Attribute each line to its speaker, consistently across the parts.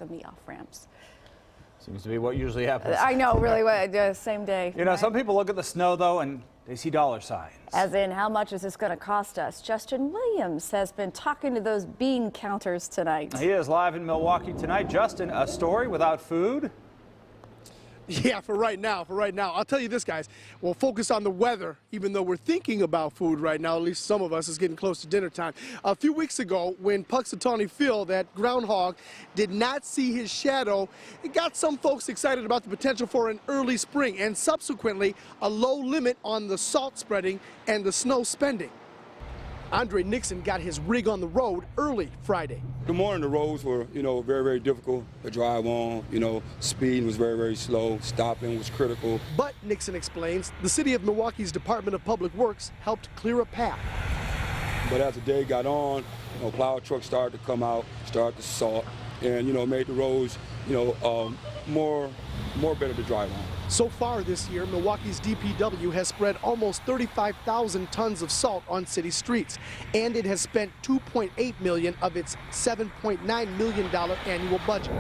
Speaker 1: on the off ramps.
Speaker 2: Seems to be what usually happens.
Speaker 1: I know, really, same day.
Speaker 2: You know, some people look at the snow, though, and they see dollar signs.
Speaker 1: As in, how much is this going to cost us? Justin Williams has been talking to those bean counters tonight.
Speaker 2: He is live in Milwaukee tonight. Justin, a story without food?
Speaker 3: Yeah, for right now. I'll tell you this, guys. We'll focus on the weather, even though we're thinking about food right now. At least some of us is getting close to dinner time. A few weeks ago, when Punxsutawney Phil, that groundhog, did not see his shadow, it got some folks excited about the potential for an early spring and subsequently a low limit on the salt spreading and the snow spending. Andre Nixon got his rig on the road early Friday.
Speaker 4: Good morning. The roads were, very, very difficult to drive on. Speeding was very, very slow. Stopping was critical.
Speaker 3: But Nixon explains the city of Milwaukee's Department of Public Works helped clear a path.
Speaker 4: But as the day got on, plow trucks started to come out, started to salt, and, made the roads, more better to drive on.
Speaker 3: So far this year, Milwaukee's DPW has spread almost 35,000 tons of salt on city streets, and it has spent $2.8 million of its $7.9 million annual budget.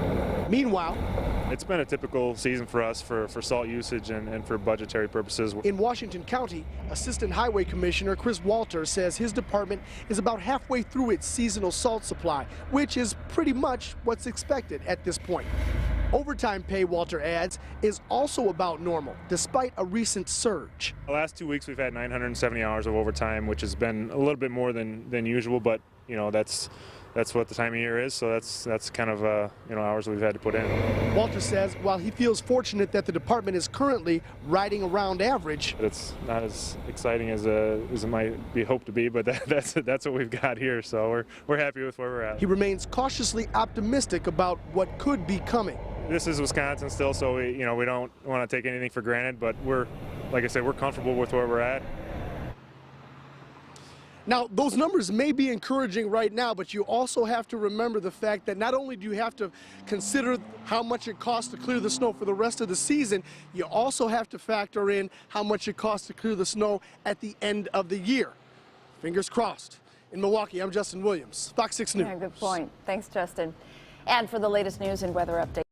Speaker 3: Meanwhile,
Speaker 5: it's been a typical season for us for salt usage and for budgetary purposes.
Speaker 3: In Washington County, Assistant Highway Commissioner Chris Walter says his department is about halfway through its seasonal salt supply, which is pretty much what's expected at this point. Overtime pay, Walter adds, is also about normal, despite a recent surge.
Speaker 5: The last 2 weeks we've had 970 hours of overtime, which has been a little bit more than usual, but that's what the time of year is, so that's kind of hours we've had to put in.
Speaker 3: Walter says while he feels fortunate that the department is currently riding around average,
Speaker 5: it's not as exciting as it might be hoped to be, but that's what we've got here, so we're happy with where we're at.
Speaker 3: He remains cautiously optimistic about what could be coming.
Speaker 5: This is Wisconsin still, so we don't want to take anything for granted, but like I said, we're comfortable with where we're at.
Speaker 3: Now, those numbers may be encouraging right now, but you also have to remember the fact that not only do you have to consider how much it costs to clear the snow for the rest of the season, you also have to factor in how much it costs to clear the snow at the end of the year. Fingers crossed. In Milwaukee, I'm Justin Williams, Fox 6 News.
Speaker 1: Yeah, good point. Thanks, Justin. And for the latest news and weather update.